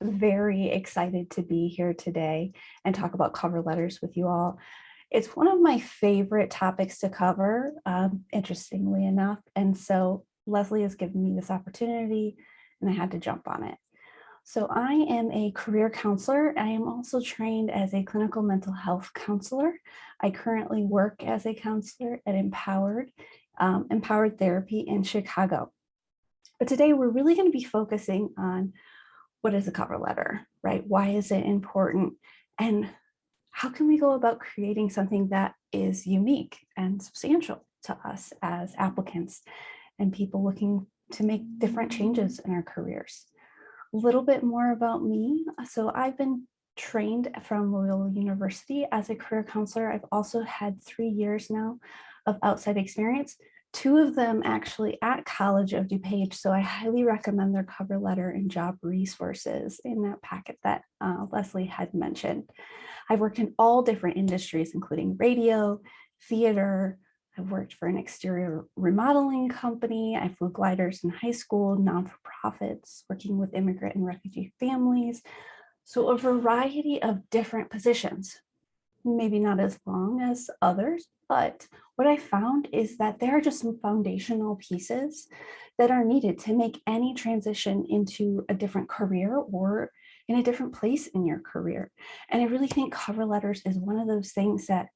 very excited to be here today and talk about cover letters with you all. It's one of my favorite topics to cover, interestingly enough. And so Leslie has given me this opportunity and I had to jump on it. So I am a career counselor. I am also trained as a clinical mental health counselor. I currently work as a counselor at Empowered Therapy in Chicago. But today we're really going to be focusing on what is a cover letter, right? Why is it important? And how can we go about creating something that is unique and substantial to us as applicants and people looking to make different changes in our careers? A little bit more about me. So I've been trained from Loyola University as a career counselor. I've also had 3 years now of outside experience, 2 of them actually at College of DuPage. So I highly recommend their cover letter and job resources in that packet that Leslie had mentioned. I've worked in all different industries, including radio, theater. I've worked for an exterior remodeling company. I flew gliders in high school, non-for-profits, working with immigrant and refugee families. So a variety of different positions, maybe not as long as others, but what I found is that there are just some foundational pieces that are needed to make any transition into a different career or in a different place in your career. And I really think cover letters is one of those things that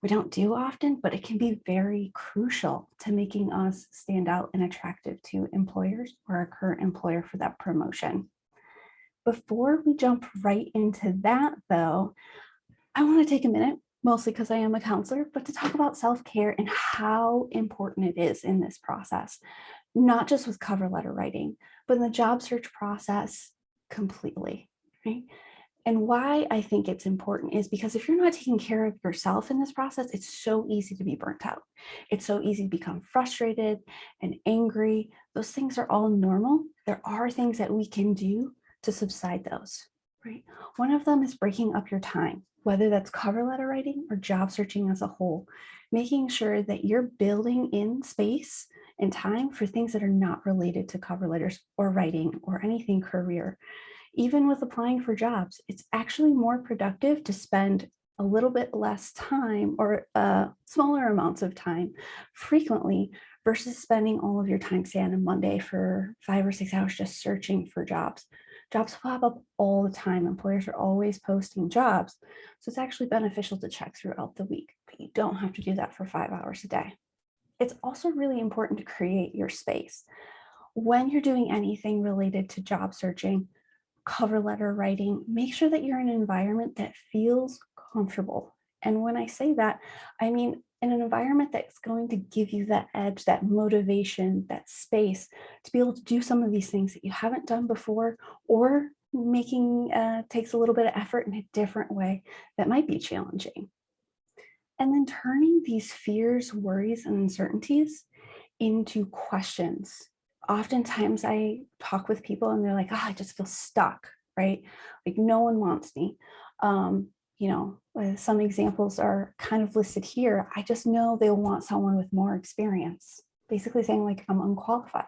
we don't do often, but it can be very crucial to making us stand out and attractive to employers or our current employer for that promotion. Before we jump right into that though, I want to take a minute, mostly because I am a counselor, but to talk about self-care and how important it is in this process, not just with cover letter writing, but in the job search process completely, right? And why I think it's important is because if you're not taking care of yourself in this process, it's so easy to be burnt out. It's so easy to become frustrated and angry. Those things are all normal. There are things that we can do to subside those, right? One of them is breaking up your time, whether that's cover letter writing or job searching as a whole, making sure that you're building in space and time for things that are not related to cover letters or writing or anything career. Even with applying for jobs, it's actually more productive to spend a little bit less time or smaller amounts of time frequently versus spending all of your time, say, on a Monday for 5 or 6 hours just searching for jobs. Jobs pop up all the time. Employers are always posting jobs. So it's actually beneficial to check throughout the week, but you don't have to do that for 5 hours a day. It's also really important to create your space. When you're doing anything related to job searching, cover letter writing, make sure that you're in an environment that feels comfortable. And when I say that, I mean in an environment that's going to give you that edge, that motivation, that space to be able to do some of these things that you haven't done before, or making takes a little bit of effort in a different way that might be challenging. And then turning these fears, worries, and uncertainties into questions. Oftentimes I talk with people and they're like, oh, I just feel stuck, right? Like no one wants me. Some examples are kind of listed here. I just know they'll want someone with more experience, basically saying like, I'm unqualified.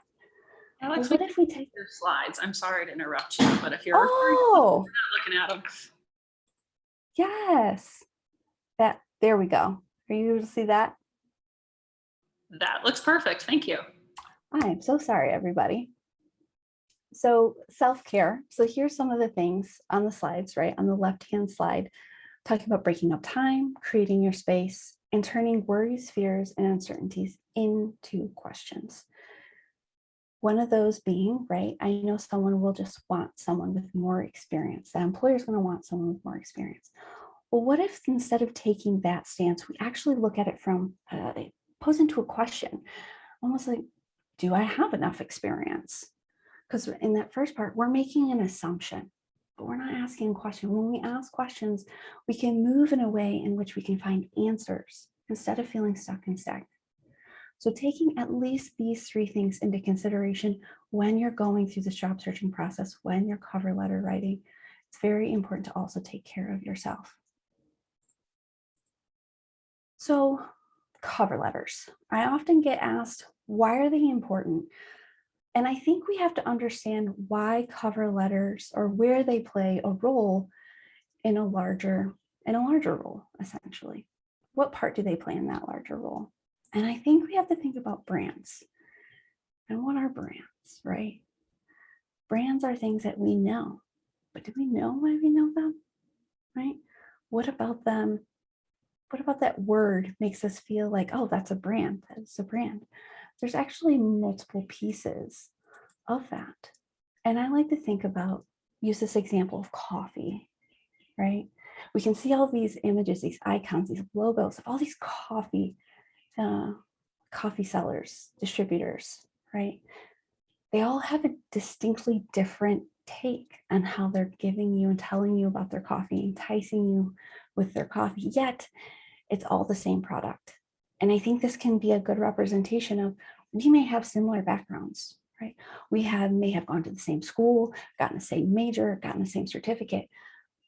Alex, what if we take your slides? I'm sorry to interrupt you, but if you're not looking at them. Yes, there we go. Are you able to see that? That looks perfect. Thank you. I'm so sorry, everybody. So self-care. So here's some of the things on the slides, right? On the left-hand slide, talking about breaking up time, creating your space, and turning worries, fears, and uncertainties into questions. One of those being, right, I know someone will just want someone with more experience. The employer's going to want someone with more experience. Well, what if instead of taking that stance, we actually look at it from, pose into a question, almost like, do I have enough experience? Because in that first part, we're making an assumption, but we're not asking a question. When we ask questions, we can move in a way in which we can find answers instead of feeling stuck and stagnant. So taking at least these 3 things into consideration when you're going through this job searching process, when you're cover letter writing, it's very important to also take care of yourself. So cover letters. I often get asked, why are they important? And I think we have to understand why cover letters or where they play a role in a larger role, essentially. What part do they play in that larger role? And I think we have to think about brands. And what are brands, right? Brands are things that we know, but do we know why we know them, right? What about them? What about that word makes us feel like, oh, that's a brand, that's a brand? There's actually multiple pieces of that. And I like to use this example of coffee, right? We can see all these images, these icons, these logos of all these uh, coffee sellers, distributors, right? They all have a distinctly different take on how they're giving you and telling you about their coffee, enticing you with their coffee, yet it's all the same product. And I think this can be a good representation of we may have similar backgrounds, right? May have gone to the same school, gotten the same major, gotten the same certificate,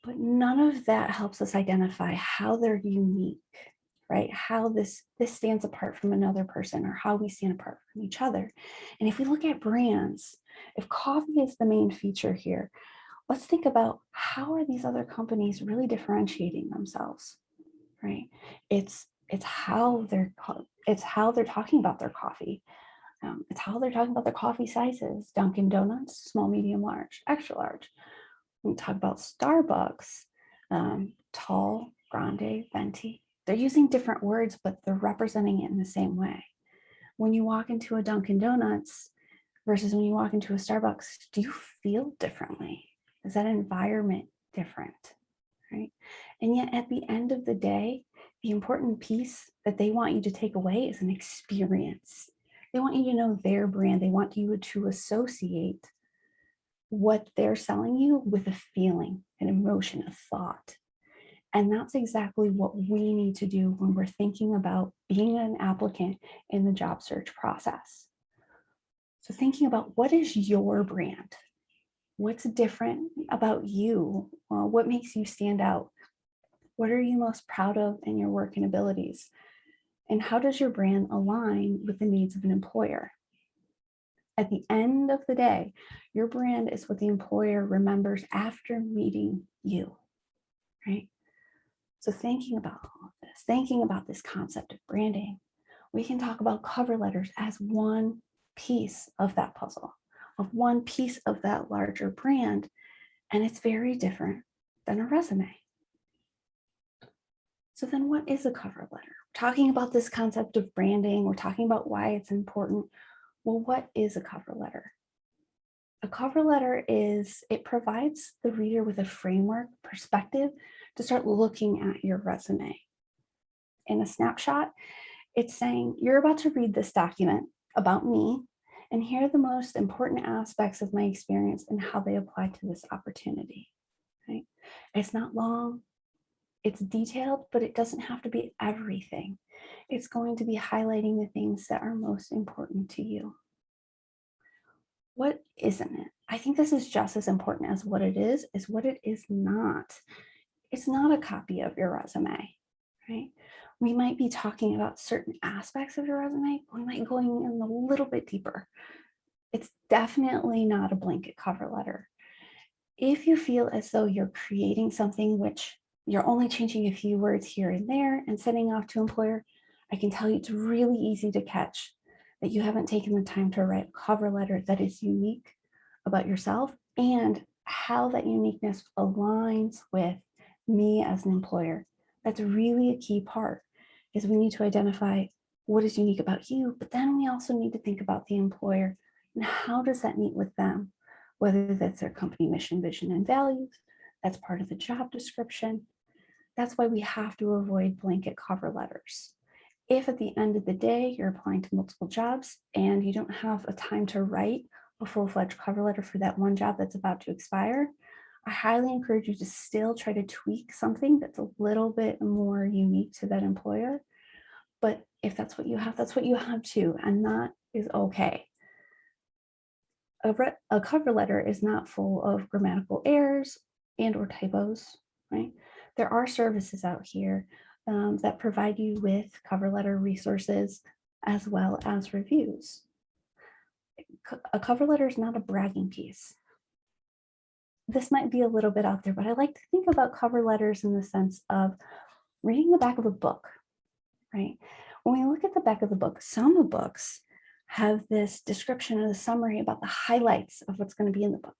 but none of that helps us identify how they're unique, right? How this stands apart from another person or how we stand apart from each other. And if we look at brands, if coffee is the main feature here, let's think about how are these other companies really differentiating themselves, right? It's how they're talking about their coffee. It's how they're talking about their coffee sizes. Dunkin' Donuts, small, medium, large, extra large. We talk about Starbucks, tall, grande, venti. They're using different words, but they're representing it in the same way. When you walk into a Dunkin' Donuts versus when you walk into a Starbucks, do you feel differently? Is that environment different? Right? And yet at the end of the day, the important piece that they want you to take away is an experience. They want you to know their brand. They want you to associate what they're selling you with a feeling, an emotion, a thought. And that's exactly what we need to do when we're thinking about being an applicant in the job search process. So thinking about what is your brand? What's different about you? What makes you stand out? What are you most proud of in your work and abilities? And how does your brand align with the needs of an employer? At the end of the day, your brand is what the employer remembers after meeting you, right? So thinking about all of this, thinking about this concept of branding, we can talk about cover letters as one piece of that puzzle, of one piece of that larger brand, and it's very different than a resume. So then what is a cover letter? We're talking about this concept of branding, we're talking about why it's important. Well, what is a cover letter? A cover letter it provides the reader with a framework, perspective to start looking at your resume. In a snapshot, it's saying, you're about to read this document about me, and here are the most important aspects of my experience and how they apply to this opportunity. Right? It's not long, it's detailed, but it doesn't have to be everything. It's going to be highlighting the things that are most important to you. What isn't it? I think this is just as important as what it is what it is not. It's not a copy of your resume, right? We might be talking about certain aspects of your resume, we might be going in a little bit deeper. It's definitely not a blanket cover letter. If you feel as though you're creating something which you're only changing a few words here and there and sending off to employer, I can tell you it's really easy to catch that you haven't taken the time to write a cover letter that is unique about yourself and how that uniqueness aligns with me as an employer. That's really a key part, is we need to identify what is unique about you, but then we also need to think about the employer and how does that meet with them, whether that's their company mission, vision, and values, that's part of the job description. That's why we have to avoid blanket cover letters. If at the end of the day you're applying to multiple jobs and you don't have a time to write a full-fledged cover letter for that one job that's about to expire, I highly encourage you to still try to tweak something that's a little bit more unique to that employer. But if that's what you have, that's what you have too, and that is okay. A cover letter is not full of grammatical errors and or typos, right? There are services out here that provide you with cover letter resources as well as reviews. a cover letter is not a bragging piece. This might be a little bit out there, but I like to think about cover letters in the sense of reading the back of a book, right? When we look at the back of the book, some books have this description or the summary about the highlights of what's going to be in the book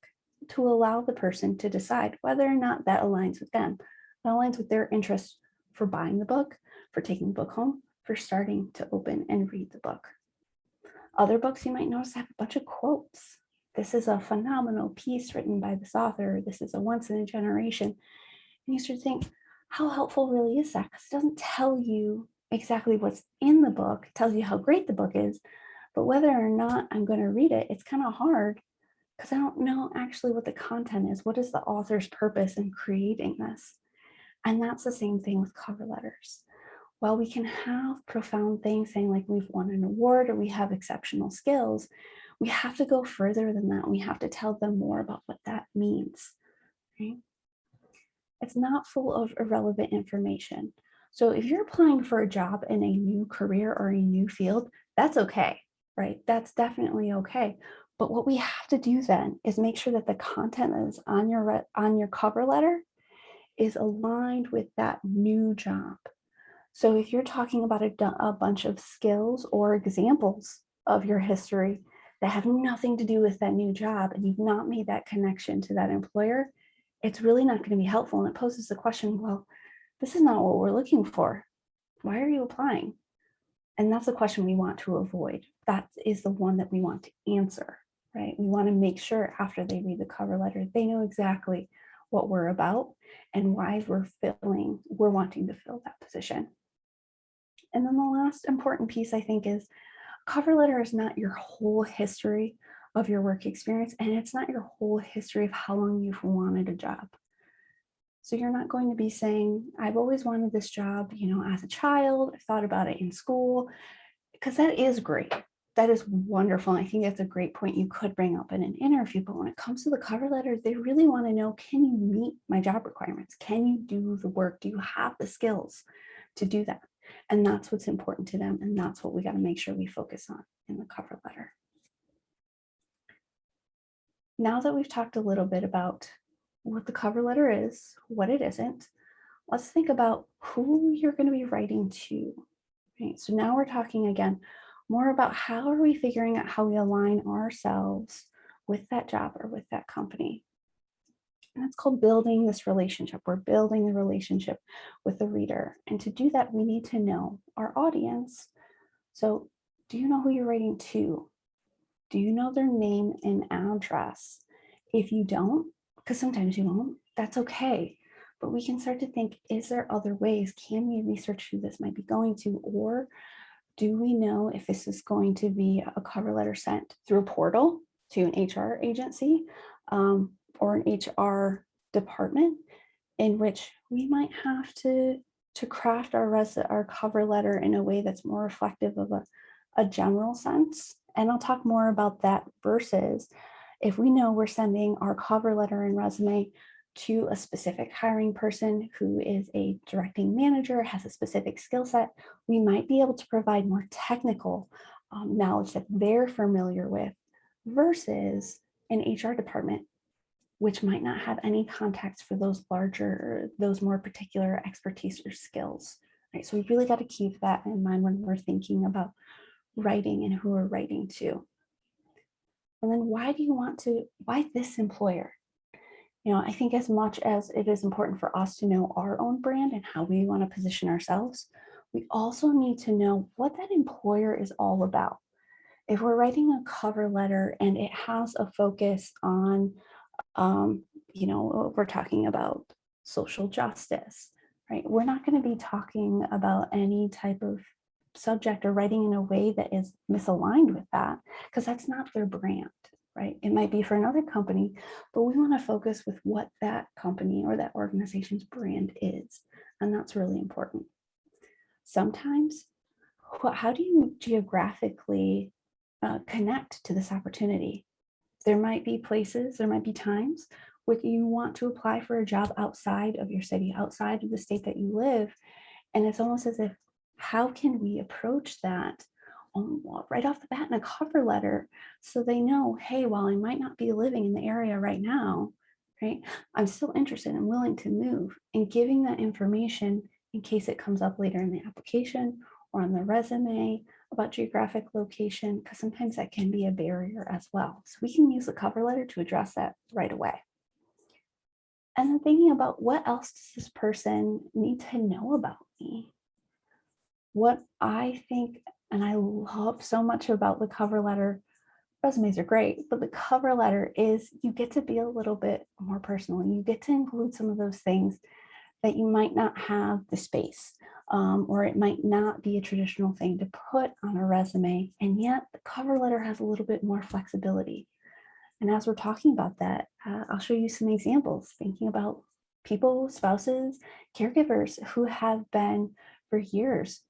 to allow the person to decide whether or not that aligns with them, that aligns with their interest for buying the book, for taking the book home, for starting to open and read the book. Other books you might notice have a bunch of quotes. This is a phenomenal piece written by this author. This is a once in a generation. And you start to think, how helpful really is that? Because it doesn't tell you exactly what's in the book. It tells you how great the book is, but whether or not I'm going to read it, it's kind of hard because I don't know actually what the content is. What is the author's purpose in creating this? And that's the same thing with cover letters. While we can have profound things saying like we've won an award or we have exceptional skills, we have to go further than that. We have to tell them more about what that means. Right? It's not full of irrelevant information. So if you're applying for a job in a new career or a new field, that's okay, right? That's definitely okay. But what we have to do then is make sure that the content that is on your cover letter is aligned with that new job. So if you're talking about a bunch of skills or examples of your history that have nothing to do with that new job and you've not made that connection to that employer, it's really not going to be helpful. And it poses the question, well, this is not what we're looking for. Why are you applying? And that's the question we want to avoid. That is the one that we want to answer, right? We want to make sure after they read the cover letter, they know exactly what we're about and why we're wanting to fill that position. And then the last important piece, I think, is cover letter is not your whole history of your work experience, and it's not your whole history of how long you've wanted a job. So you're not going to be saying, I've always wanted this job, as a child, I thought about it in school, because that is great. That is wonderful. I think that's a great point you could bring up in an interview. But when it comes to the cover letter, they really want to know, can you meet my job requirements? Can you do the work? Do you have the skills to do that? And that's what's important to them. And that's what we got to make sure we focus on in the cover letter. Now that we've talked a little bit about what the cover letter is, what it isn't, let's think about who you're going to be writing to. Right? So now we're talking again more about how are we figuring out how we align ourselves with that job or with that company. And that's called building this relationship. We're building the relationship with the reader. And to do that, we need to know our audience. So do you know who you're writing to? Do you know their name and address? If you don't, because sometimes you won't, that's okay. But we can start to think, is there other ways? Can we research who this might be going to? Or do we know if this is going to be a cover letter sent through a portal to an HR agency or an HR department, in which we might have to craft our cover letter in a way that's more reflective of a general sense? And I'll talk more about that versus if we know we're sending our cover letter and resume to a specific hiring person who is a directing manager, has a specific skill set, we might be able to provide more technical knowledge that they're familiar with versus an HR department, which might not have any context for those more particular expertise or skills. Right? So we really got to keep that in mind when we're thinking about writing and who we're writing to. And then why this employer? I think as much as it is important for us to know our own brand and how we want to position ourselves, we also need to know what that employer is all about. If we're writing a cover letter and it has a focus on, we're talking about social justice, right? We're not going to be talking about any type of subject or writing in a way that is misaligned with that, because that's not their brand. Right? It might be for another company, but we want to focus with what that company or that organization's brand is. And that's really important. Sometimes, how do you geographically connect to this opportunity? There might be times where you want to apply for a job outside of your city, outside of the state that you live. And it's almost as if, how can we approach that right off the bat in a cover letter, so they know, hey, while I might not be living in the area right now, right, I'm still interested and willing to move, and giving that information in case it comes up later in the application or on the resume about geographic location, because sometimes that can be a barrier as well. So we can use the cover letter to address that right away. And then thinking about, what else does this person need to know about me? What I think, and I love so much about the cover letter, resumes are great, but the cover letter is, you get to be a little bit more personal. You get to include some of those things that you might not have the space, or it might not be a traditional thing to put on a resume. And yet the cover letter has a little bit more flexibility. And as we're talking about that, I'll show you some examples, thinking about people, spouses, caregivers who have been for years,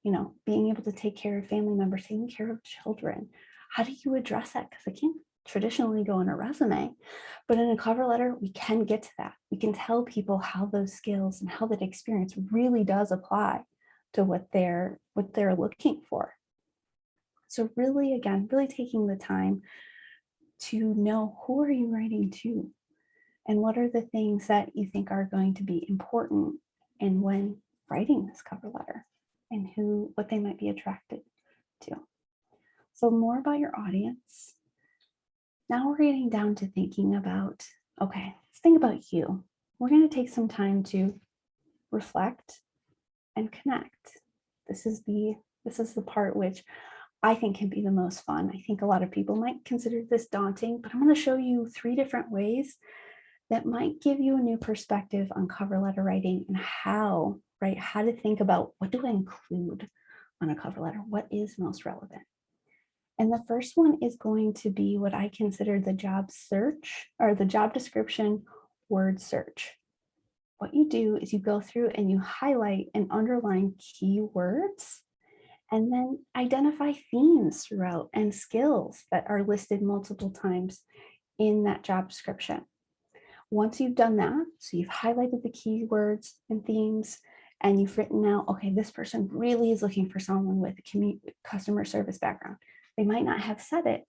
being able to take care of family members, taking care of children. How do you address that? Because it can't traditionally go in a resume, but in a cover letter, we can get to that. We can tell people how those skills and how that experience really does apply to what they're looking for. So really, again, really taking the time to know, who are you writing to, and what are the things that you think are going to be important and when writing this cover letter, and what they might be attracted to. So more about your audience. Now we're getting down to thinking about, okay, let's think about you. We're going to take some time to reflect and connect. This is the part which I think can be the most fun. I think a lot of people might consider this daunting, but I'm going to show you 3 different ways that might give you a new perspective on cover letter writing, and how to think about, what do I include on a cover letter? What is most relevant? And the first one is going to be what I consider the job search, or the job description word search. What you do is you go through and you highlight and underline keywords, and then identify themes throughout and skills that are listed multiple times in that job description. Once you've done that, so you've highlighted the keywords and themes, and you've written out, okay, this person really is looking for someone with a customer service background. They might not have said it,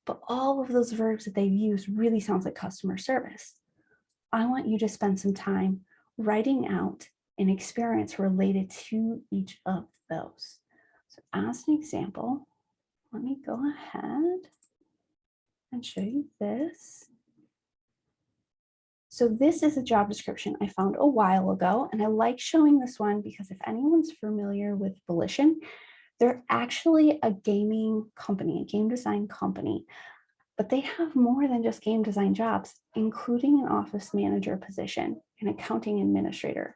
but all of those verbs that they've used really sounds like customer service. I want you to spend some time writing out an experience related to each of those. So as an example, let me go ahead and show you this. So this is a job description I found a while ago, and I like showing this one because if anyone's familiar with Volition, they're actually a gaming company, a game design company, but they have more than just game design jobs, including an office manager position, an accounting administrator.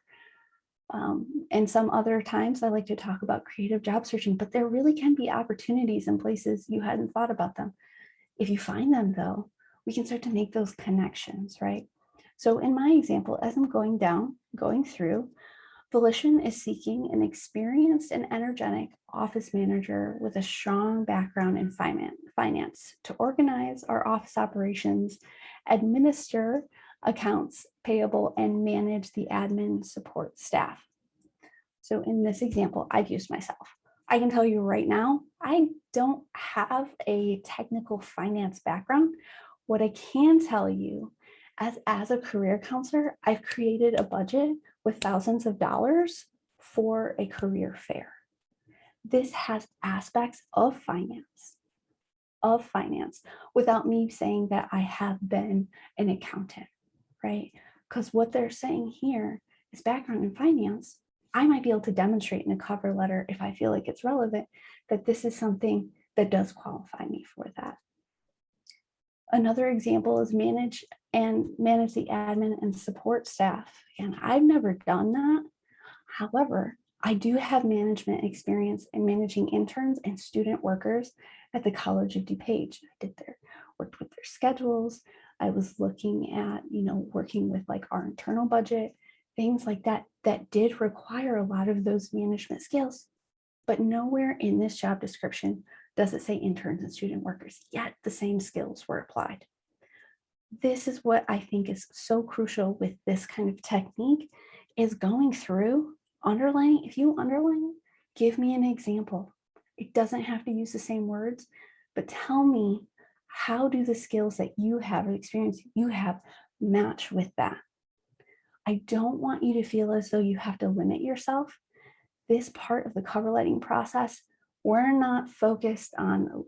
And some other times I like to talk about creative job searching, but there really can be opportunities in places you hadn't thought about them. If you find them though, we can start to make those connections, right? So in my example, as I'm going through, Volition is seeking an experienced and energetic office manager with a strong background in finance to organize our office operations, administer accounts payable, and manage the admin support staff. So in this example, I've used myself. I can tell you right now, I don't have a technical finance background. What I can tell you, as a career counselor, I've created a budget with thousands of dollars for a career fair. This has aspects of finance, without me saying that I have been an accountant, right? Because what they're saying here is background in finance. I might be able to demonstrate in a cover letter, if I feel like it's relevant, that this is something that does qualify me for that. Another example is manage the admin and support staff. And I've never done that. However, I do have management experience in managing interns and student workers at the College of DuPage. Worked with their schedules. I was looking at, working with like our internal budget, things like that, that did require a lot of those management skills. But nowhere in this job description does it say interns and student workers, yet the same skills were applied. This is what I think is so crucial with this kind of technique, is going through, underlining. If you underline, give me an example. It doesn't have to use the same words, but tell me, how do the skills that you have or the experience you have match with that? I don't want you to feel as though you have to limit yourself. This part of the cover letter process, we're not focused on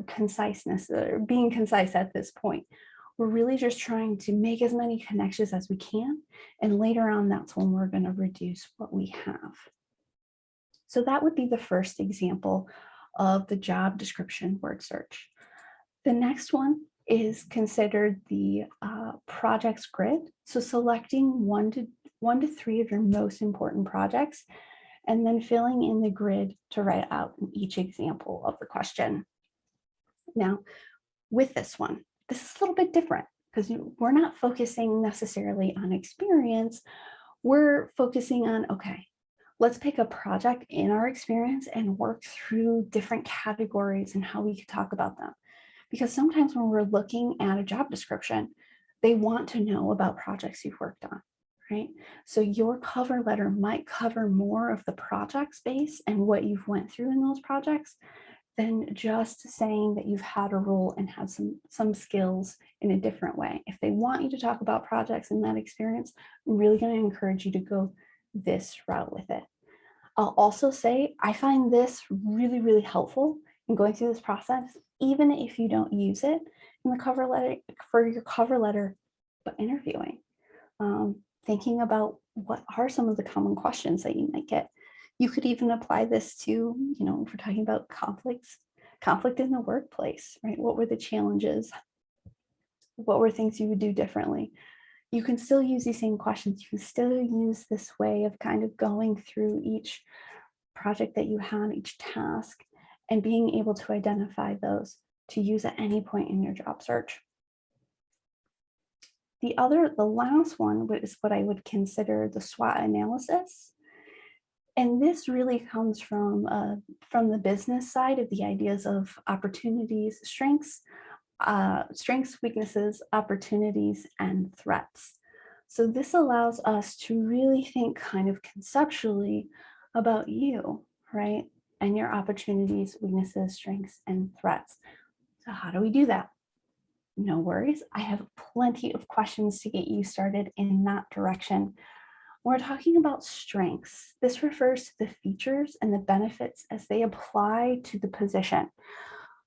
conciseness or being concise at this point. We're really just trying to make as many connections as we can. And later on, that's when we're going to reduce what we have. So that would be the first example of the job description word search. The next one is considered the projects grid. So selecting one to three of your most important projects and then filling in the grid to write out in each example of the question. Now, with this one, this is a little bit different because we're not focusing necessarily on experience. We're focusing on, okay, let's pick a project in our experience and work through different categories and how we could talk about them. Because sometimes when we're looking at a job description, they want to know about projects you've worked on, right? So your cover letter might cover more of the project space and what you've went through in those projects than just saying that you've had a role and had some skills in a different way. If they want you to talk about projects and that experience, I'm really going to encourage you to go this route with it. I'll also say I find this really, really helpful in going through this process, even if you don't use it in the cover letter for your cover letter, but interviewing. Thinking about what are some of the common questions that you might get. You could even apply this to, if we're talking about conflict in the workplace, right? What were the challenges? What were things you would do differently? You can still use these same questions. You can still use this way of kind of going through each project that you had, each task, and being able to identify those to use at any point in your job search. The last one is what I would consider the SWOT analysis. And this really comes from the business side of the ideas of opportunities, strengths, weaknesses, opportunities, and threats. So this allows us to really think kind of conceptually about you, right? And your opportunities, weaknesses, strengths, and threats. So how do we do that? No worries. I have plenty of questions to get you started in that direction. We're talking about strengths. This refers to the features and the benefits as they apply to the position.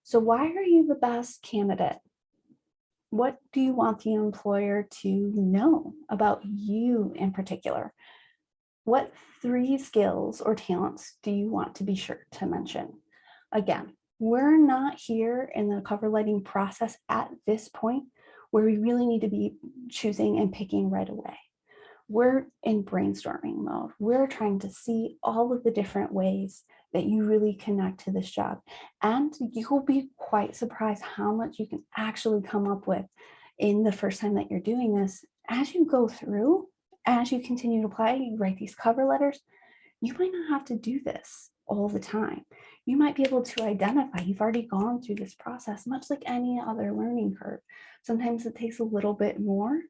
So why are you the best candidate? What do you want the employer to know about you in particular? What 3 skills or talents do you want to be sure to mention? Again, we're not here in the cover letter process at this point where we really need to be choosing and picking right away. We're in brainstorming mode. We're trying to see all of the different ways that you really connect to this job. And you will be quite surprised how much you can actually come up with in the first time that you're doing this. As you go through, as you continue to apply, you write these cover letters, you might not have to do this all the time. You might be able to identify, you've already gone through this process, much like any other learning curve. Sometimes it takes a little bit more,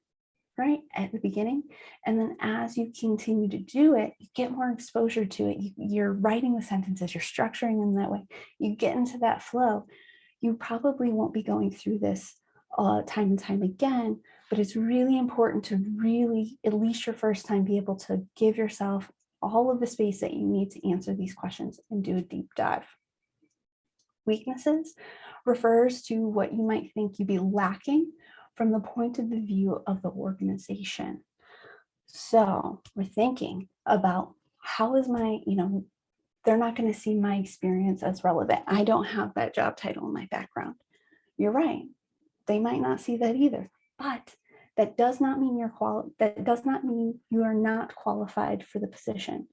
right, at the beginning. And then as you continue to do it, you get more exposure to it. You're writing the sentences, you're structuring them that way. You get into that flow. You probably won't be going through this time and time again, but it's really important to really, at least your first time, be able to give yourself all of the space that you need to answer these questions and do a deep dive. Weaknesses refers to what you might think you'd be lacking from the point of the view of the organization. So we're thinking about how is my, they're not going to see my experience as relevant. I don't have that job title in my background. You're right. They might not see that either, but that does not mean you are not qualified for the position.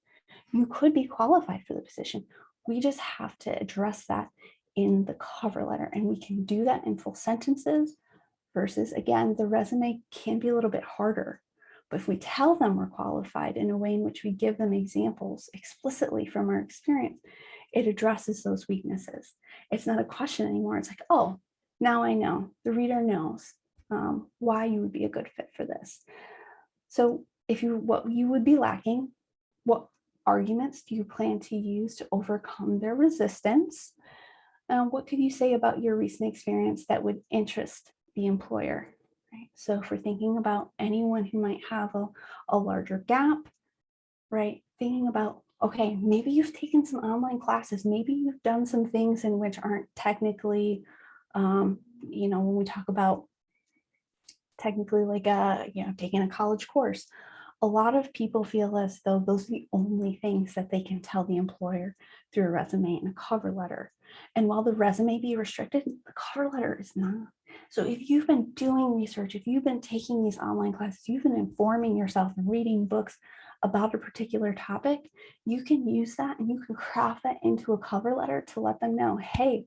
You could be qualified for the position. We just have to address that in the cover letter, and we can do that in full sentences versus, again, the resume can be a little bit harder. But if we tell them we're qualified in a way in which we give them examples explicitly from our experience, it addresses those weaknesses. It's not a question anymore. It's like, oh, now I know. The reader knows why you would be a good fit for this. So what you would be lacking, what arguments do you plan to use to overcome their resistance? What could you say about your recent experience that would interest the employer? Right. So if we're thinking about anyone who might have a larger gap, right? Thinking about, okay, maybe you've taken some online classes, maybe you've done some things in which aren't technically, when we talk about technically like taking a college course, a lot of people feel as though those are the only things that they can tell the employer through a resume and a cover letter. And while the resume be restricted, the cover letter is not. So if you've been doing research, if you've been taking these online classes, you've been informing yourself and reading books about a particular topic, you can use that and you can craft that into a cover letter to let them know, hey,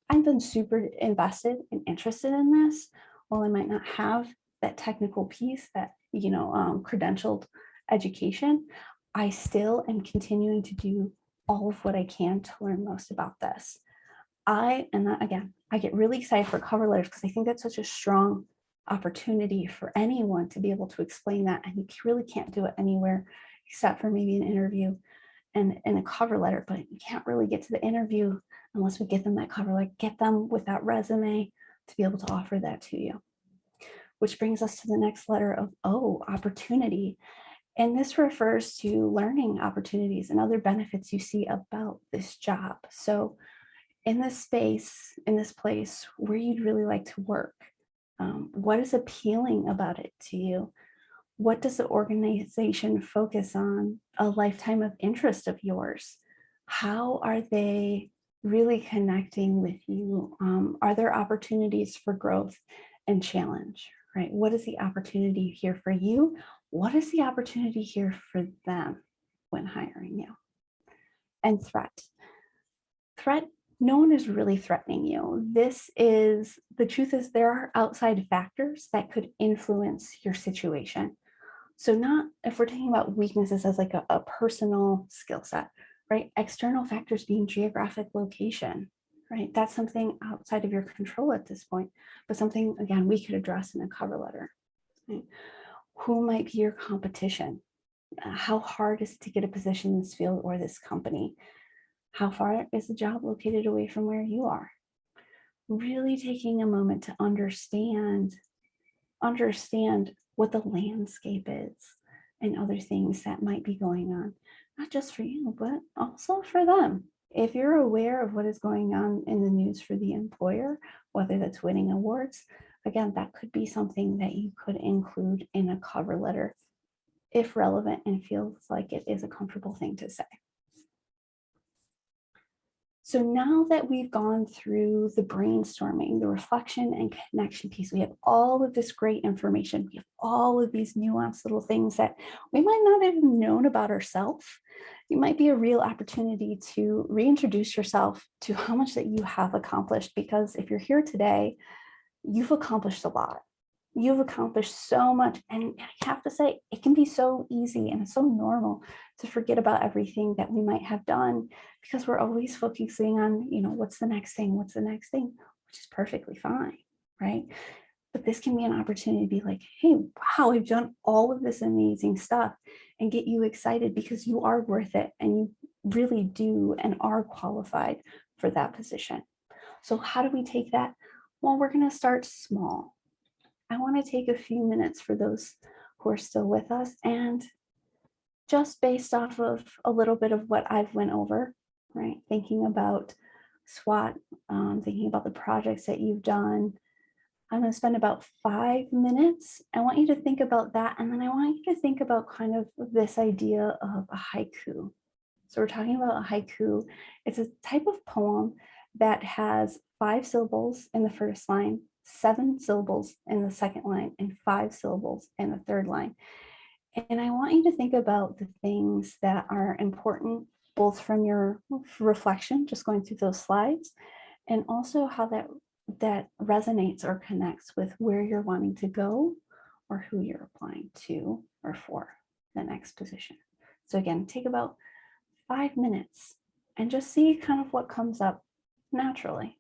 I've been super invested and interested in this. While I might not have that technical piece, that credentialed education, I still am continuing to do all of what I can to learn most about this. I get really excited for cover letters because I think that's such a strong opportunity for anyone to be able to explain that, and you really can't do it anywhere except for maybe an interview and a cover letter. But you can't really get to the interview unless we get them that cover letter, get them with that resume to be able to offer that to you. Which brings us to the next letter of O, opportunity. And this refers to learning opportunities and other benefits you see about this job. So in this space, in this place where you'd really like to work, what is appealing about it to you? What does the organization focus on? A lifetime of interest of yours? How are they really connecting with you? Are there opportunities for growth and challenge, right? What is the opportunity here for you? What is the opportunity here for them when hiring you? And threat. Threat, no one is really threatening you. The truth is there are outside factors that could influence your situation. So not if we're talking about weaknesses as like a personal skill set, right? External factors being geographic location, right? That's something outside of your control at this point, but something, again, we could address in a cover letter. Right? Who might be your competition? How hard is it to get a position in this field or this company? How far is the job located away from where you are? Really taking a moment to understand what the landscape is and other things that might be going on, not just for you, but also for them. If you're aware of what is going on in the news for the employer, whether that's winning awards, again, that could be something that you could include in a cover letter if relevant and feels like it is a comfortable thing to say. So now that we've gone through the brainstorming, the reflection and connection piece, we have all of this great information. We have all of these nuanced little things that we might not have known about ourselves. It might be a real opportunity to reintroduce yourself to how much that you have accomplished, because if you're here today, you've accomplished a lot. You've accomplished so much. And I have to say, it can be so easy and it's so normal to forget about everything that we might have done because we're always focusing on, what's the next thing? What's the next thing? Which is perfectly fine, right? But this can be an opportunity to be like, hey, wow, I've done all of this amazing stuff, and get you excited because you are worth it and you really do and are qualified for that position. So how do we take that? Well, we're going to start small. I want to take a few minutes for those who are still with us, and just based off of a little bit of what I've went over, right? Thinking about SWOT, thinking about the projects that you've done. I'm going to spend about 5 minutes. I want you to think about that. And then I want you to think about kind of this idea of a haiku. So we're talking about a haiku. It's a type of poem that has 5 syllables in the first line, 7 syllables in the second line, and 5 syllables in the third line. And I want you to think about the things that are important, both from your reflection, just going through those slides, and also how that resonates or connects with where you're wanting to go or who you're applying to or for the next position. So again, take about 5 minutes and just see kind of what comes up naturally.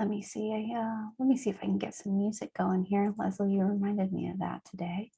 let me see. Let me see if I can get some music going here. Leslie, you reminded me of that today.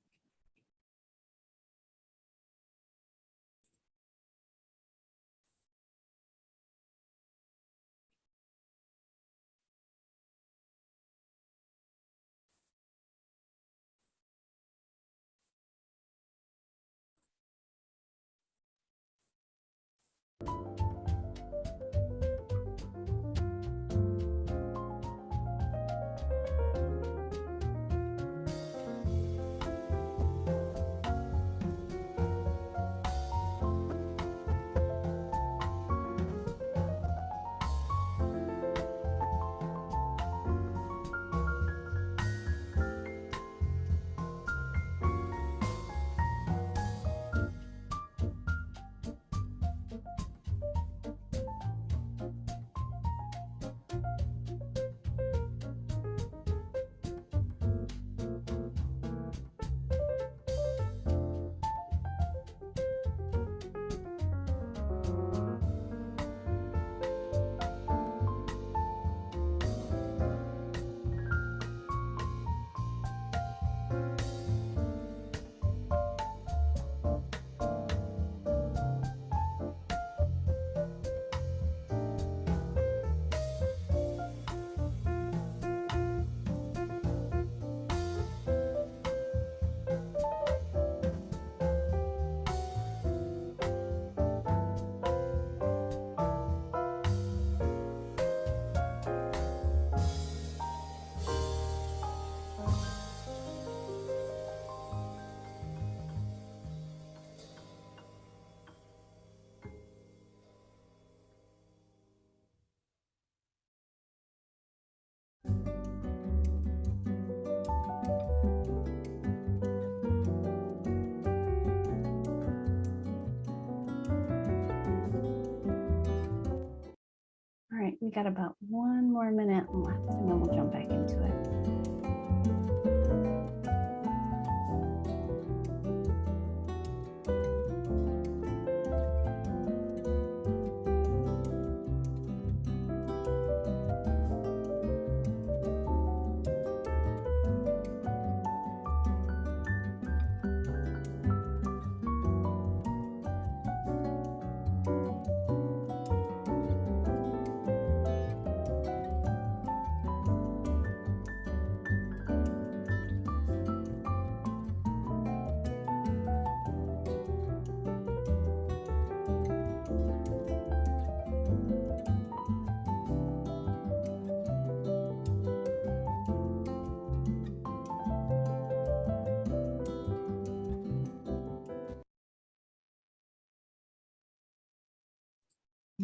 All right, we got about 1 more minute left, and then we'll jump back into it.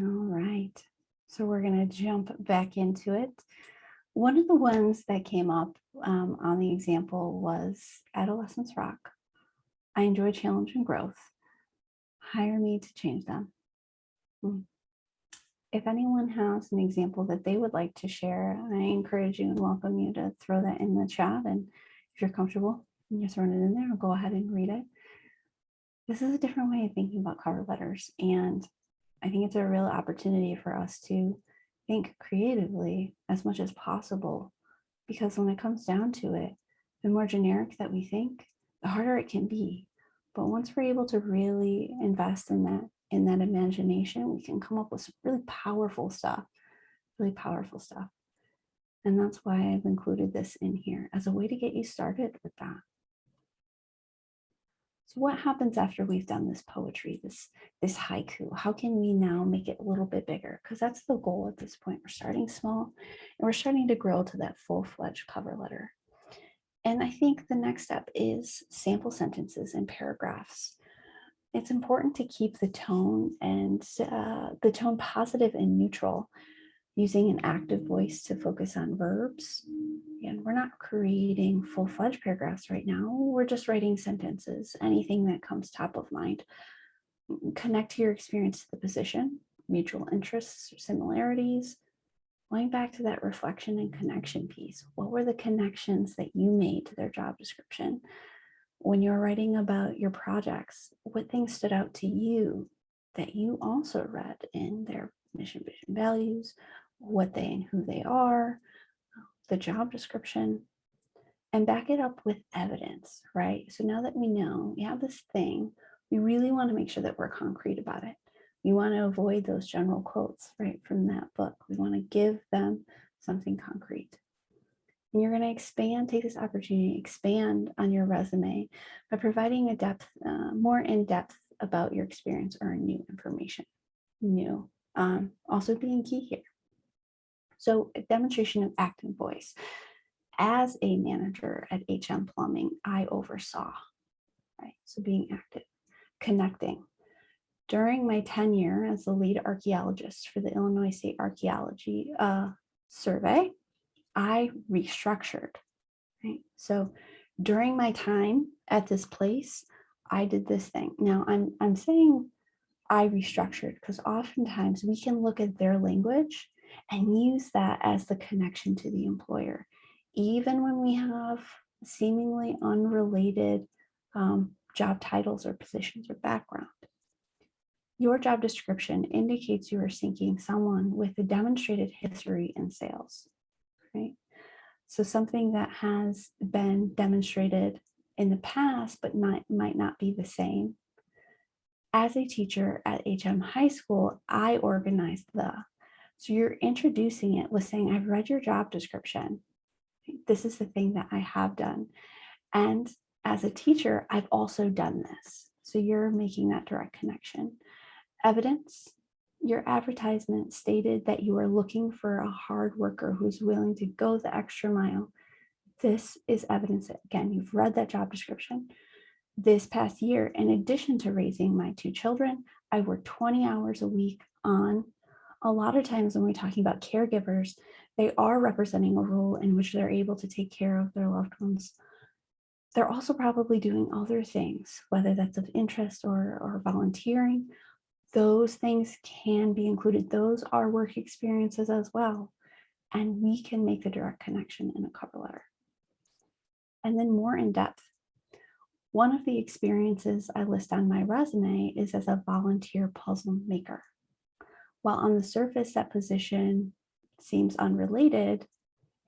All right, so we're going to jump back into it. One of the ones that came up on the example was adolescents rock. I enjoy challenge and growth. Hire me to change them. If anyone has an example that they would like to share, I encourage you and welcome you to throw that in the chat. And if you're comfortable and you're throwing it in there, I'll go ahead and read it. This is a different way of thinking about cover letters. And I think it's a real opportunity for us to think creatively as much as possible, because when it comes down to it, the more generic that we think, the harder it can be. But once we're able to really invest in that imagination, we can come up with some really powerful stuff, really powerful stuff. And that's why I've included this in here as a way to get you started with that. So what happens after we've done this poetry, this haiku? How can we now make it a little bit bigger? Because that's the goal at this point. We're starting small and we're starting to grow to that full-fledged cover letter. And I think the next step is sample sentences and paragraphs. It's important to keep the tone and the tone positive and neutral, using an active voice to focus on verbs. And we're not creating full-fledged paragraphs right now. We're just writing sentences, anything that comes top of mind. Connect to your experience to the position, mutual interests or similarities. Going back to that reflection and connection piece, what were the connections that you made to their job description? When you're writing about your projects, what things stood out to you that you also read in their mission, vision, values? what they and who they are, the job description, and back it up with evidence, right? So now that we know we have this thing, we really want to make sure that we're concrete about it. We want to avoid those general quotes, right, from that book. We want to give them something concrete. And you're going to expand, take this opportunity, expand on your resume by providing a depth, more in depth about your experience or new information. New, also being key here. So a demonstration of active voice. As a manager at HM Plumbing, I oversaw, right? So being active, connecting. During my tenure as the lead archaeologist for the Illinois State Archaeology Survey, I restructured, right? So during my time at this place, I did this thing. Now I'm saying I restructured because oftentimes we can look at their language and use that as the connection to the employer, even when we have seemingly unrelated job titles or positions or background. Your job description indicates you are seeking someone with a demonstrated history in sales, right? So something that has been demonstrated in the past, but might not be the same. As a teacher at HM High School, I organized so you're introducing it with saying, I've read your job description. This is the thing that I have done. And as a teacher, I've also done this. So you're making that direct connection. Evidence, your advertisement stated that you are looking for a hard worker who's willing to go the extra mile. This is evidence that, again, you've read that job description. This past year, in addition to raising my 2 children, I worked 20 hours a week on, a lot of times when we're talking about caregivers, they are representing a role in which they're able to take care of their loved ones. They're also probably doing other things, whether that's of interest or volunteering. Those things can be included. Those are work experiences as well. And we can make the direct connection in a cover letter. And then more in depth. One of the experiences I list on my resume is as a volunteer puzzle maker. While on the surface, that position seems unrelated,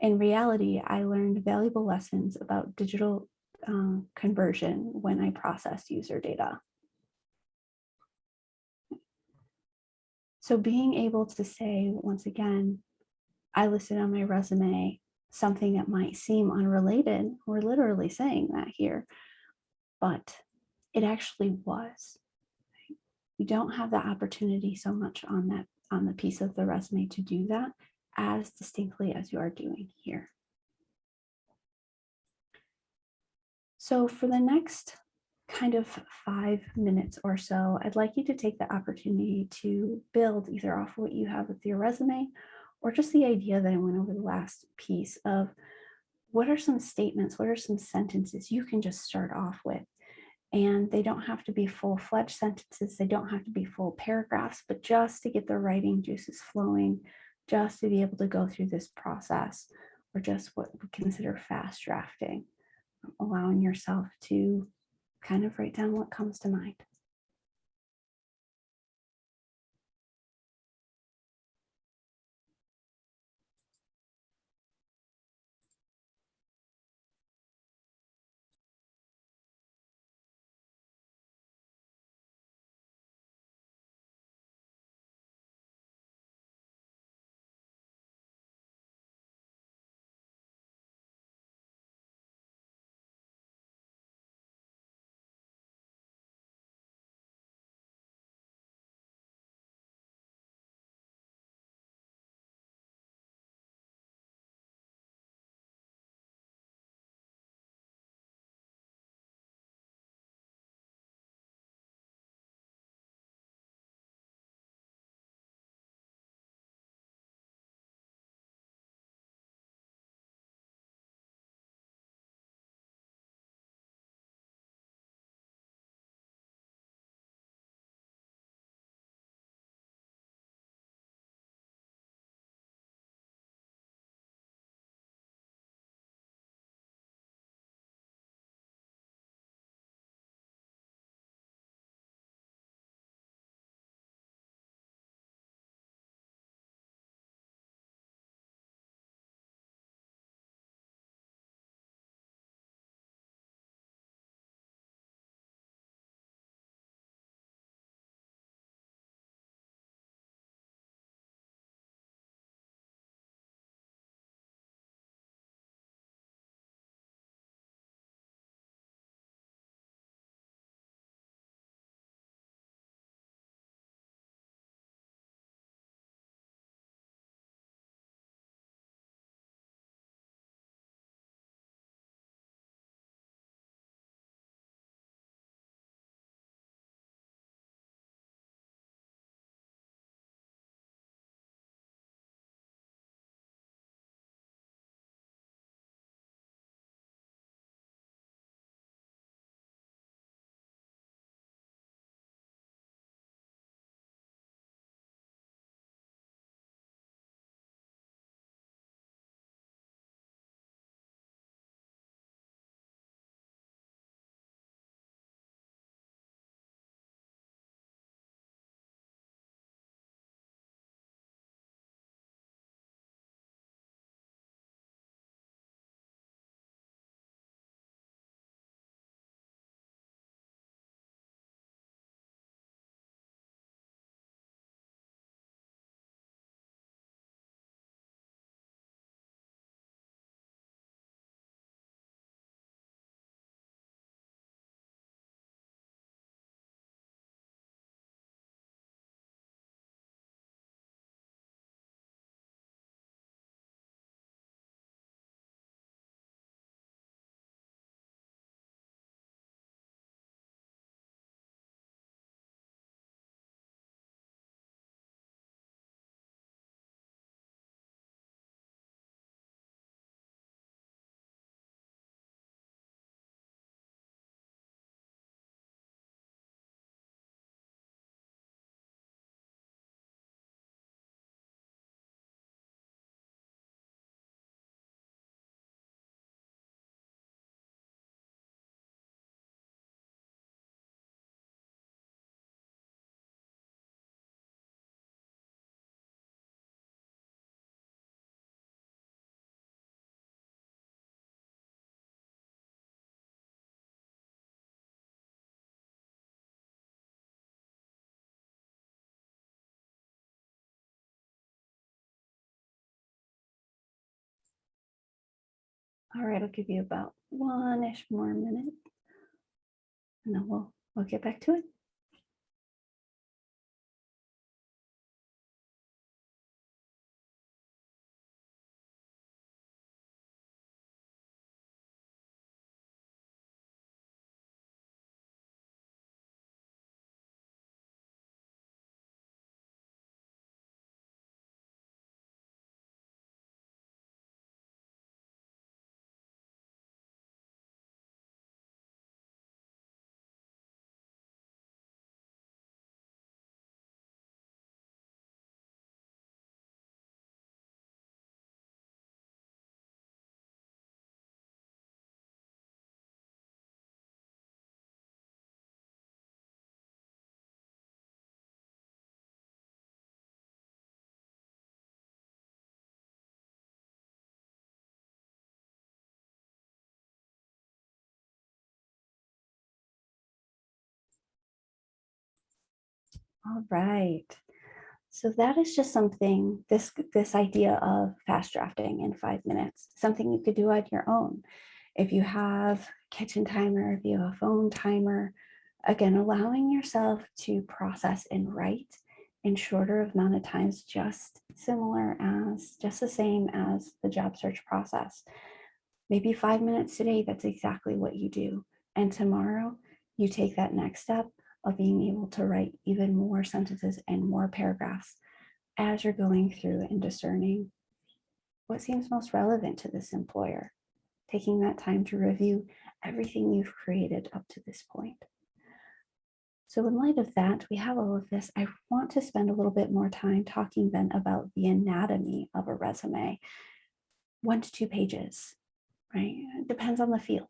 in reality, I learned valuable lessons about digital conversion when I processed user data. So being able to say, once again, I listed on my resume something that might seem unrelated, we're literally saying that here, but it actually was. You don't have that opportunity so much on the piece of the resume to do that as distinctly as you are doing here. So for the next kind of 5 minutes or so, I'd like you to take the opportunity to build either off what you have with your resume or just the idea that I went over the last piece of what are some statements, what are some sentences you can just start off with. And they don't have to be full-fledged sentences. They don't have to be full paragraphs, but just to get the writing juices flowing, just to be able to go through this process, or just what we consider fast drafting, allowing yourself to kind of write down what comes to mind. All right, I'll give you about 1-ish more minute, and then we'll get back to it. All right. So that is just something, this idea of fast drafting in 5 minutes, something you could do on your own. If you have a kitchen timer, if you have a phone timer, again, allowing yourself to process and write in shorter amount of times, just the same as the job search process. Maybe 5 minutes today, that's exactly what you do. And tomorrow you take that next step of being able to write even more sentences and more paragraphs as you're going through and discerning what seems most relevant to this employer, taking that time to review everything you've created up to this point. So in light of that, we have all of this. I want to spend a little bit more time talking then about the anatomy of a resume. 1 to 2 pages, right? It depends on the field.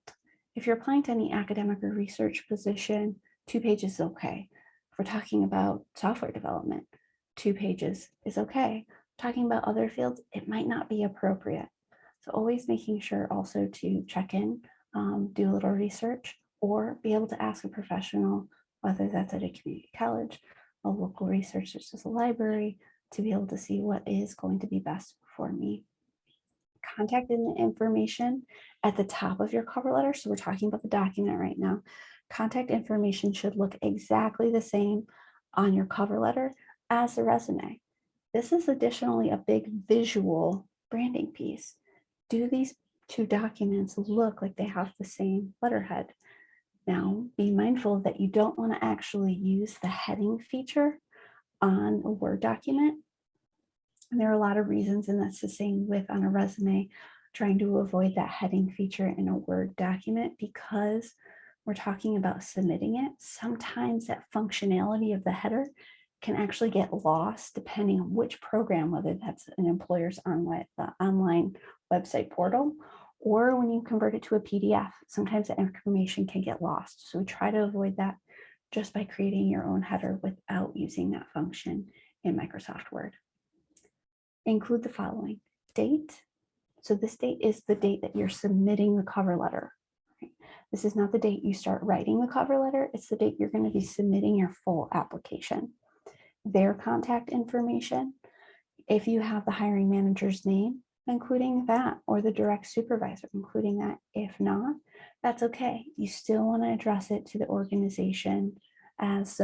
If you're applying to any academic or research position, 2 pages is okay. If we're talking about software development, 2 pages is okay. Talking about other fields, it might not be appropriate. So always making sure also to check in, do a little research, or be able to ask a professional, whether that's at a community college, a local research such as a library, to be able to see what is going to be best for me. Contact information at the top of your cover letter. So we're talking about the document right now. Contact information should look exactly the same on your cover letter as the resume. This is additionally a big visual branding piece. Do these 2 documents look like they have the same letterhead? Now, be mindful that you don't want to actually use the heading feature on a Word document. And there are a lot of reasons, and that's the same with on a resume, trying to avoid that heading feature in a Word document because we're talking about submitting it. Sometimes that functionality of the header can actually get lost depending on which program, whether that's an employer's online website portal, or when you convert it to a PDF, sometimes the information can get lost. So we try to avoid that just by creating your own header without using that function in Microsoft Word. Include the following: date. So this date is the date that you're submitting the cover letter. Right? This is not the date you start writing the cover letter. It's the date you're going to be submitting your full application. Their contact information. If you have the hiring manager's name, including that, or the direct supervisor, including that. If not, that's okay. You still want to address it to the organization as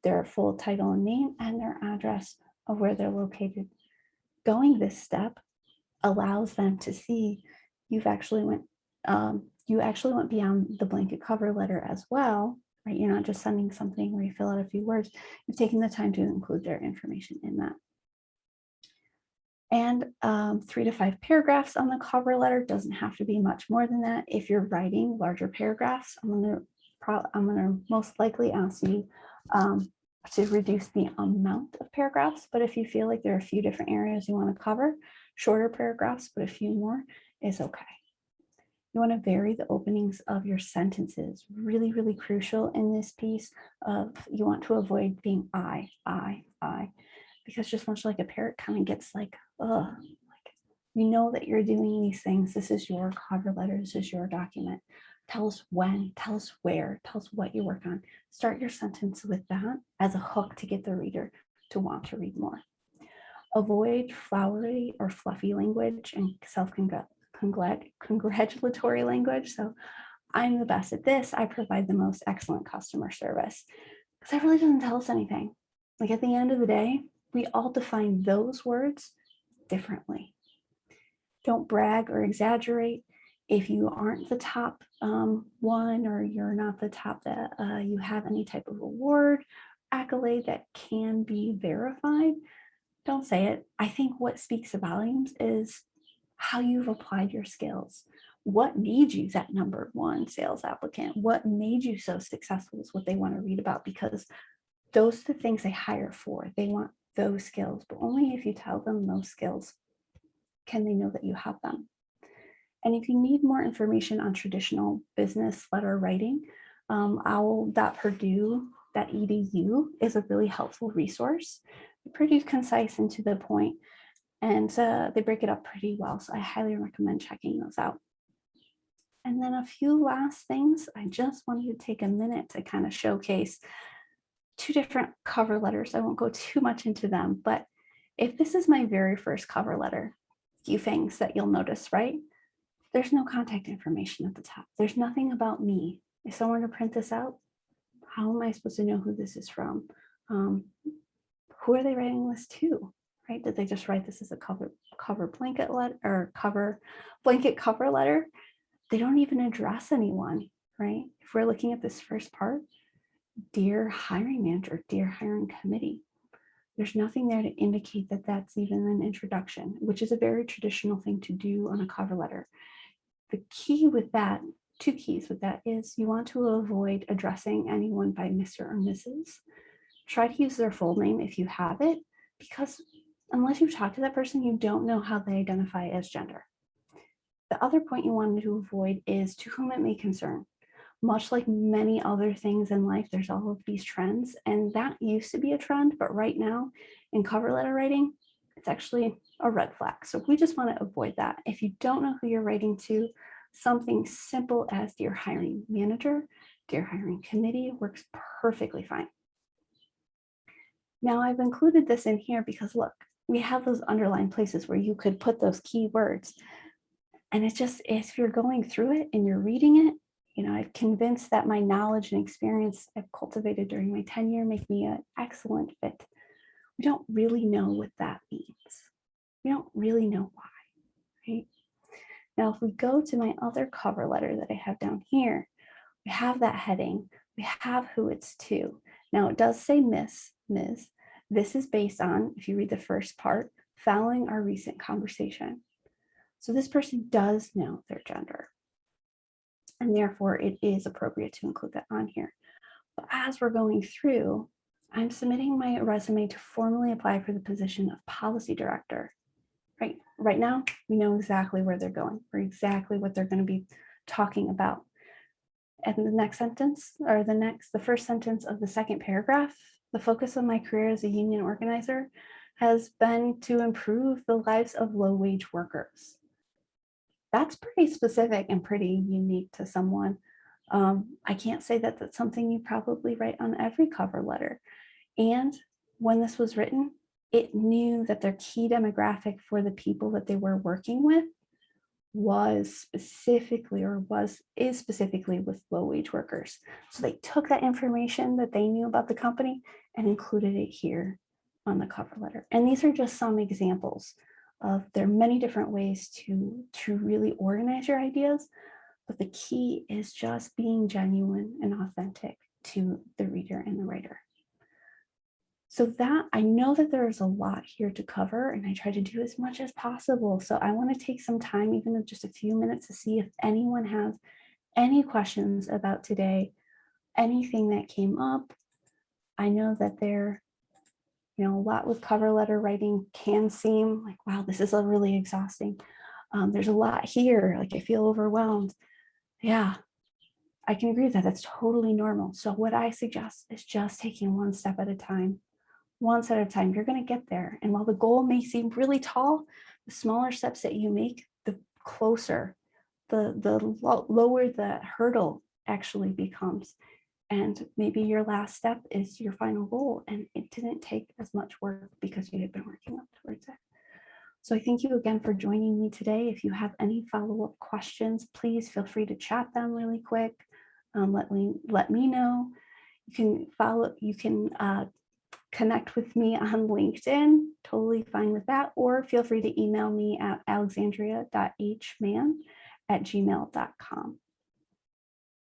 their full title and name and their address of where they're located. Going this step allows them to see you actually went beyond the blanket cover letter as well, right? You're not just sending something where you fill out a few words. You've taken the time to include their information in that. And 3 to 5 paragraphs on the cover letter. Doesn't have to be much more than that. If you're writing larger paragraphs, I'm gonna most likely ask you to reduce the amount of paragraphs. But if you feel like there are a few different areas you want to cover, shorter paragraphs, but a few more is okay. You want to vary the openings of your sentences. Really, really crucial in this piece of, you want to avoid being I, because just much like a parrot kind of gets like, like, you know that you're doing these things. This is your cover letter. This is your document. Tell us when, tell us where, tell us what you work on. Start your sentence with that as a hook to get the reader to want to read more. Avoid flowery or fluffy language and self-congratulatory congratulatory language. So I'm the best at this. I provide the most excellent customer service. Because that really doesn't tell us anything. Like at the end of the day, we all define those words differently. Don't brag or exaggerate. If you aren't the top one, or you're not the top that you have any type of award, accolade that can be verified, don't say it. I think what speaks volumes is how you've applied your skills. What made you that number one sales applicant? What made you so successful is what they want to read about, because those are the things they hire for. They want those skills, but only if you tell them those skills can they know that you have them. And if you need more information on traditional business letter writing, owl.purdue.edu is a really helpful resource. Pretty concise and to the point, and they break it up pretty well. So I highly recommend checking those out. And then a few last things. I just wanted to take a minute to kind of showcase two different cover letters. I won't go too much into them, but if this is my very first cover letter, few things that you'll notice, right? There's no contact information at the top. There's nothing about me. If someone were to print this out, how am I supposed to know who this is from? Who are they writing this to, right? Did they just write this as a cover blanket letter or cover blanket cover letter? They don't even address anyone, right? If we're looking at this first part, dear hiring manager, dear hiring committee, there's nothing there to indicate that that's even an introduction, which is a very traditional thing to do on a cover letter. The key with that, two keys with that, is you want to avoid addressing anyone by Mr. or Mrs. Try to use their full name if you have it, because unless you talk to that person, you don't know how they identify as gender. The other point you want to avoid is to whom it may concern. Much like many other things in life, there's all of these trends, and that used to be a trend, but right now in cover letter writing, it's actually a red flag. So we just want to avoid that. If you don't know who you're writing to, something simple as dear hiring manager, dear hiring committee works perfectly fine. Now I've included this in here because look, we have those underlined places where you could put those key words. And it's just, if you're going through it and you're reading it, I've convinced that my knowledge and experience I've cultivated during my tenure make me an excellent fit. We don't really know what that means. We don't really know why, right? Now, if we go to my other cover letter that I have down here, we have that heading. We have who it's to. Now, it does say Miss, Ms. This is based on, if you read the first part, following our recent conversation. So this person does know their gender, and therefore it is appropriate to include that on here. But as we're going through, I'm submitting my resume to formally apply for the position of policy director. Right now, we know exactly where they're going, or exactly what they're going to be talking about. And the next sentence, or the first sentence of the second paragraph, the focus of my career as a union organizer has been to improve the lives of low-wage workers. That's pretty specific and pretty unique to someone. I can't say that that's something you probably write on every cover letter. And when this was written, it knew that their key demographic for the people that they were working with is specifically with low-wage workers. So they took that information that they knew about the company and included it here on the cover letter. And these are just some examples of, there are many different ways to really organize your ideas, but the key is just being genuine and authentic to the reader and the writer. So that, I know that there is a lot here to cover, and I try to do as much as possible. So I want to take some time, even just a few minutes, to see if anyone has any questions about today, anything that came up. I know that there, a lot with cover letter writing can seem like, wow, this is a really exhausting. There's a lot here, like I feel overwhelmed. Yeah, I can agree with that. That's totally normal. So what I suggest is just taking one step at a time. Once at a time, you're going to get there. And while the goal may seem really tall, the smaller steps that you make, the closer, the lower the hurdle actually becomes. And maybe your last step is your final goal, and it didn't take as much work because you had been working up towards it. So I thank you again for joining me today. If you have any follow-up questions, please feel free to chat them really quick. Let me know. You can connect with me on LinkedIn, totally fine with that, or feel free to email me at alexandria.hman@gmail.com.